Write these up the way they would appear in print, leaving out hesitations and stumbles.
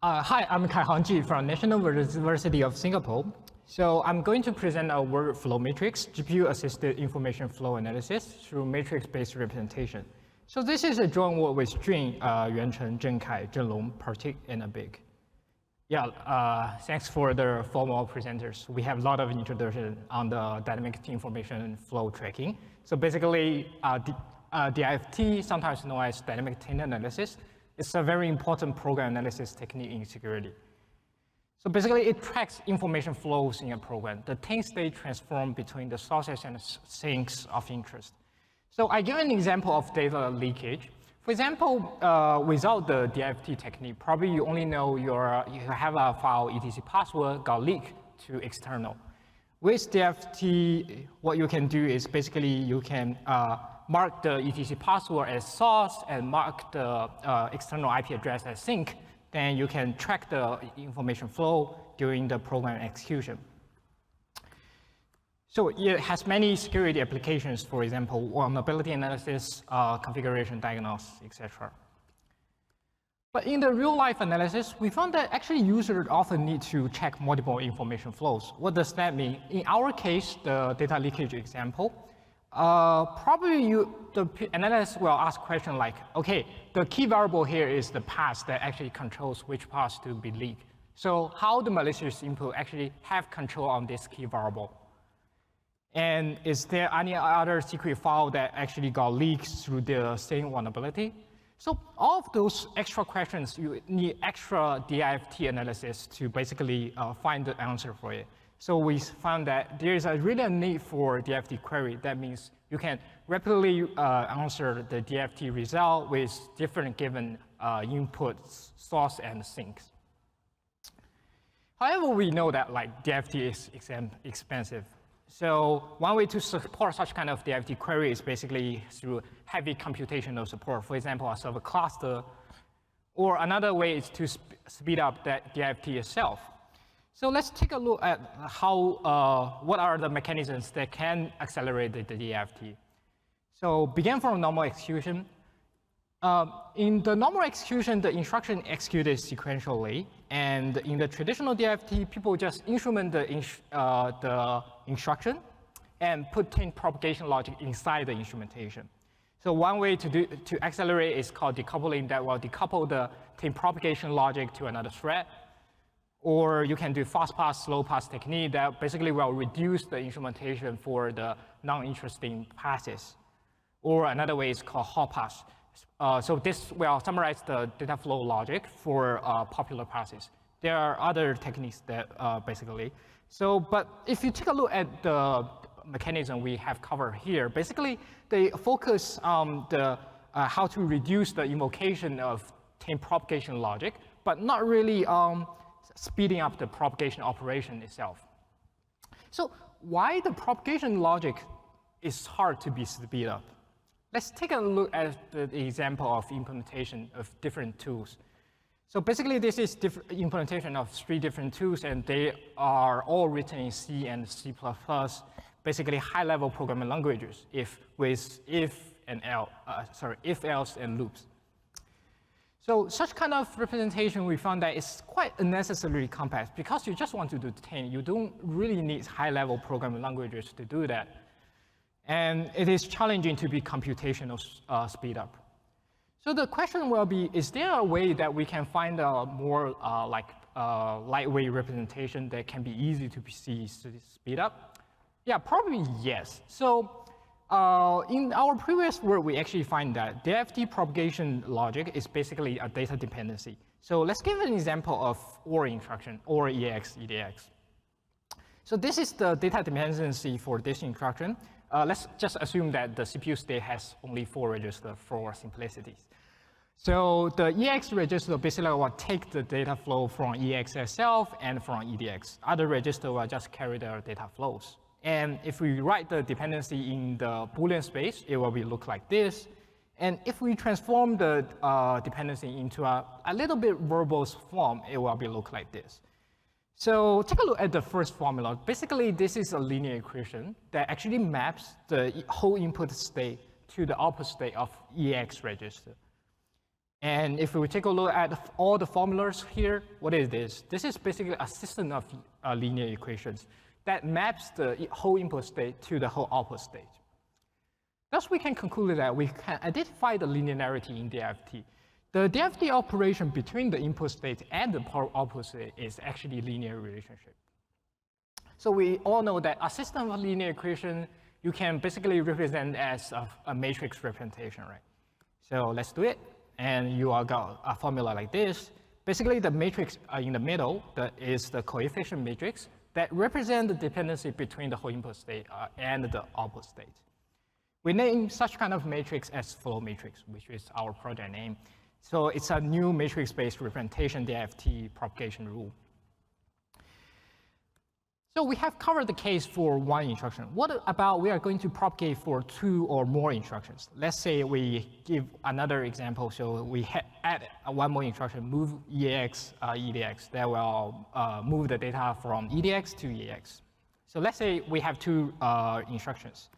Hi, I'm Kaihang from National University of Singapore. So I'm going to present our word flow matrix, GPU-assisted information flow analysis through matrix-based representation. So this is a joint work with Jiang, Yuancheng, Zhenkai, Leong, Prateek, and Abhik. Yeah, thanks for the formal presenters. We have a lot of introduction on the dynamic information flow tracking. So basically, DIFT, sometimes known as dynamic taint analysis, it's a very important program analysis technique in security. So basically, it tracks information flows in a program. The taint state transform between the sources and sinks of interest. So I give an example of data leakage. For example, without the DIFT technique, probably you only know you have a file etc password got leaked to external. With DIFT, what you can do is basically you can mark the etc password as source and mark the external IP address as sink. Then you can track the information flow during the program execution. So it has many security applications, for example, vulnerability analysis, configuration diagnosis, etc. But in the real-life analysis, we found that actually users often need to check multiple information flows. What does that mean? In our case, the data leakage example, probably the analyst will ask question like, okay, the key variable here is the path that actually controls which path to be leaked. So how the malicious input actually have control on this key variable? And is there any other secret file that actually got leaked through the same vulnerability? So all of those extra questions, you need extra DIFT analysis to basically find the answer for it. So we found that there is really a need for DIFT query. That means you can rapidly answer the DIFT result with different given inputs, source and sinks. However, we know that like DIFT is expensive. So one way to support such kind of DIFT query is basically through heavy computational support. For example, a server cluster. Or another way is to speed up that DIFT itself. So let's take a look at what are the mechanisms that can accelerate the DIFT. So begin from normal execution. In the normal execution, the instruction executed sequentially. And in the traditional DIFT, people just instrument the instruction and put taint propagation logic inside the instrumentation. So one way to accelerate is called decoupling, that will decouple the taint propagation logic to another thread. Or you can do fast pass, slow pass technique that basically will reduce the instrumentation for the non-interesting passes. Or another way is called hot pass. So this will summarize the data flow logic for popular passes. There are other techniques that basically. So, but if you take a look at the mechanism we have covered here, basically they focus on how to reduce the invocation of taint propagation logic, but not really speeding up the propagation operation itself. So why the propagation logic is hard to be speed up? Let's take a look at the example of implementation of different tools. So basically, this is implementation of 3 different tools, and they are all written in C and C++, basically high-level programming languages, with if, else, and loops. So such kind of representation, we found that it's quite unnecessarily complex because you just want to do taint. You don't really need high-level programming languages to do that. And it is challenging to be computational speed up. So the question will be, is there a way that we can find a more lightweight representation that can be easy to speed up? Yeah, probably yes. So in our previous work, we actually find that DIFT propagation logic is basically a data dependency. So let's give an example of OR instruction, OR EX, EDX. So this is the data dependency for this instruction. Let's just assume that the CPU state has only 4 registers for simplicity. So the EX register basically will take the data flow from EX itself and from EDX. Other registers will just carry their data flows. And if we write the dependency in the Boolean space, it will look like this. And if we transform the dependency into a little bit verbose form, it will look like this. So take a look at the first formula. Basically, this is a linear equation that actually maps the whole input state to the output state of EX register. And if we take a look at all the formulas here, what is this? This is basically a system of linear equations that maps the whole input state to the whole output state. Thus, we can conclude that we can identify the linearity in DIFT. The DIFT operation between the input state and the output state is actually linear relationship. So we all know that a system of linear equation you can basically represent as a matrix representation, right? So let's do it. And you all got a formula like this. Basically, the matrix in the middle is the coefficient matrix that represent the dependency between the whole input state and the output state. We name such kind of matrix as FlowMatrix, which is our project name. So it's a new matrix-based representation DIFT propagation rule. So we have covered the case for one instruction. What about we are going to propagate for 2 or more instructions? Let's say we give another example. So we add one more instruction, move EAX, EDX, that will move the data from EDX to EAX. So let's say we have 2 instructions.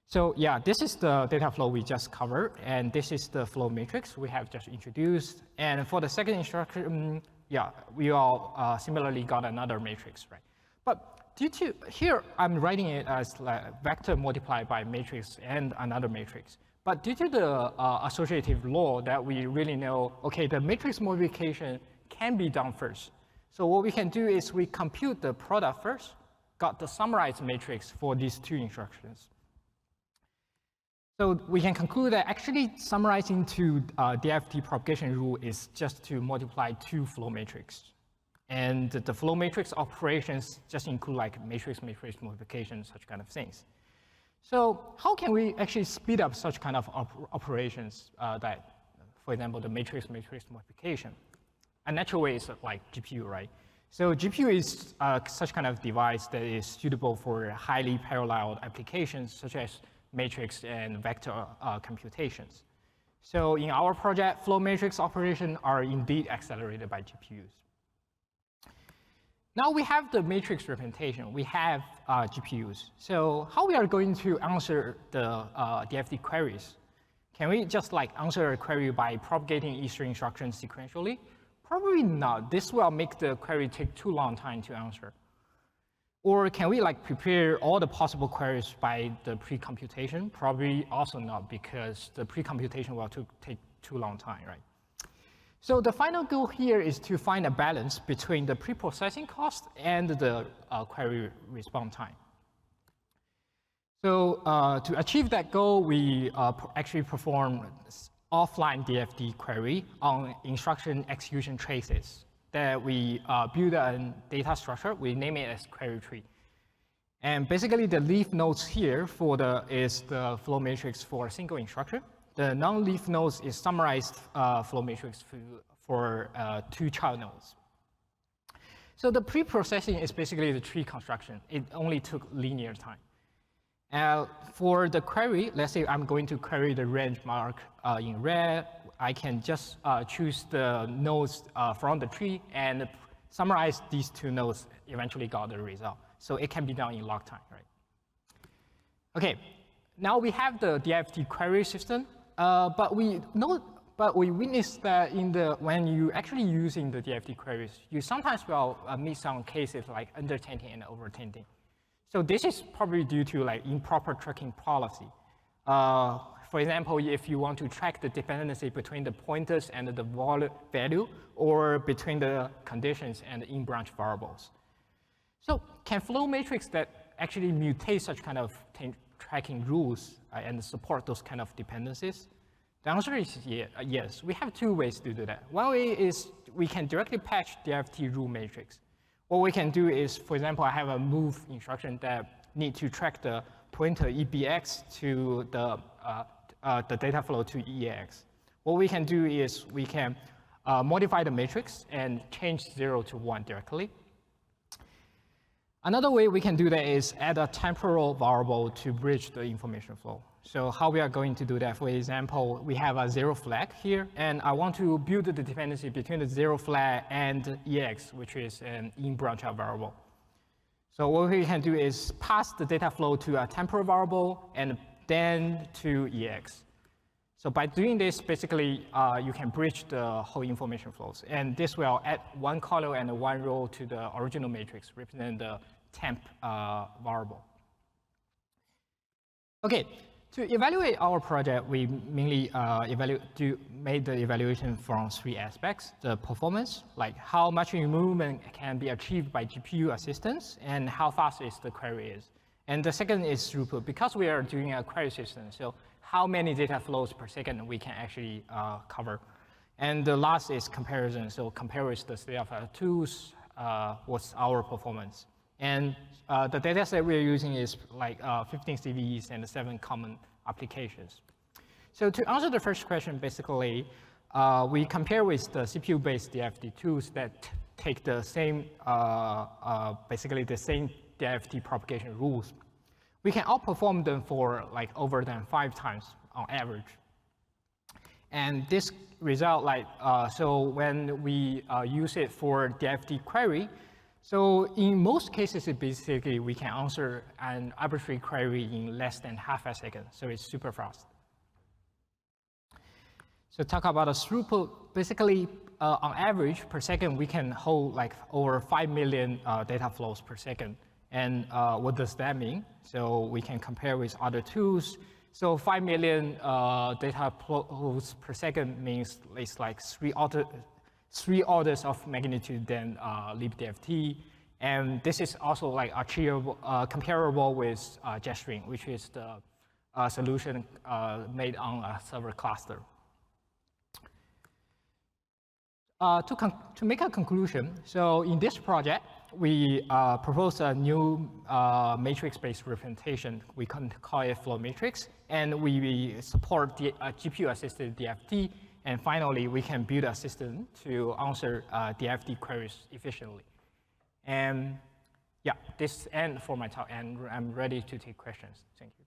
So yeah, this is the data flow we just covered, and this is the flow matrix we have just introduced. And for the second instruction, yeah, we all similarly got another matrix, right? But due to, here I'm writing it as like vector multiplied by matrix and another matrix. But due to the associative law that we really know, okay, the matrix multiplication can be done first. So what we can do is we compute the product first, got the summarized matrix for these 2 instructions. So we can conclude that actually summarizing to DIFT propagation rule is just to multiply 2 flow matrix. And the flow matrix operations just include like matrix-matrix multiplication, such kind of things. So how can we actually speed up such kind of operations that, for example, the matrix-matrix multiplication? A natural way is like GPU, right? So GPU is such kind of device that is suitable for highly parallel applications, such as matrix and vector computations. So in our project, flow matrix operations are indeed accelerated by GPUs. Now we have the matrix representation. We have GPUs. So how we are going to answer the DIFT queries? Can we just like answer a query by propagating each instruction sequentially? Probably not. This will make the query take too long time to answer. Or can we like prepare all the possible queries by the pre-computation? Probably also not, because the pre-computation will take too long time, right? So the final goal here is to find a balance between the pre-processing cost and the query response time. So to achieve that goal, we actually perform offline DIFT query on instruction execution traces that we build a data structure. We name it as query tree. And basically, the leaf nodes here is the flow matrix for a single instruction. The non-leaf nodes is summarized flow matrix for 2 child nodes. So the pre-processing is basically the tree construction. It only took linear time. For the query, let's say I'm going to query the range mark in red. I can just choose the nodes from the tree and summarize these 2 nodes, eventually got the result. So it can be done in log time, right? Okay, now we have the DIFT query system, but we witnessed that when you actually using the DIFT queries, you sometimes will meet some cases like under-tainting and over-tainting. So this is probably due to like improper tracking policy. For example, if you want to track the dependency between the pointers and the value, or between the conditions and the in-branch variables. So can flow matrix that actually mutate such kind of tracking rules and support those kind of dependencies? The answer is yes. We have 2 ways to do that. One way is we can directly patch DIFT rule matrix. What we can do is, for example, I have a move instruction that need to track the pointer EBX to the data flow to EAX. What we can do is we can modify the matrix and change 0 to 1 directly. Another way we can do that is add a temporal variable to bridge the information flow. So how we are going to do that, for example, we have a 0 flag here, and I want to build the dependency between the 0 flag and EX, which is an in-branch variable. So what we can do is pass the data flow to a temporal variable and then to EX. So by doing this, basically, you can bridge the whole information flows. And this will add one column and one row to the original matrix, represent the temp variable. OK, to evaluate our project, we mainly made the evaluation from 3 aspects: the performance, like how much movement can be achieved by GPU assistance, and how fast is the query is. And the second is throughput, because we are doing a query system. So how many data flows per second we can actually cover. And the last is comparison. So compare with the state of our tools, what's our performance. And the data set we're using is like 15 CVEs and 7 common applications. So to answer the first question, basically, we compare with the CPU-based DIFT tools that take the same, basically the same DIFT propagation rules. We can outperform them for like over than 5 times on average. And this result, like, so when we use it for DIFT query, so in most cases, basically, we can answer an arbitrary query in less than half a second. So it's super fast. So talk about a throughput. Basically, on average, per second, we can hold like over 5 million data flows per second. And what does that mean? So we can compare with other tools. So 5 million data flows per second means it's like 3 orders of magnitude than libDFT. And this is also like achievable, comparable with JetString, which is the solution made on a server cluster. To make a conclusion, so in this project, we propose a new matrix-based representation. We can call it FlowMatrix, and we support the GPU-assisted DFT. And finally, we can build a system to answer DFT queries efficiently. And yeah, this ends for my talk, and I'm ready to take questions. Thank you.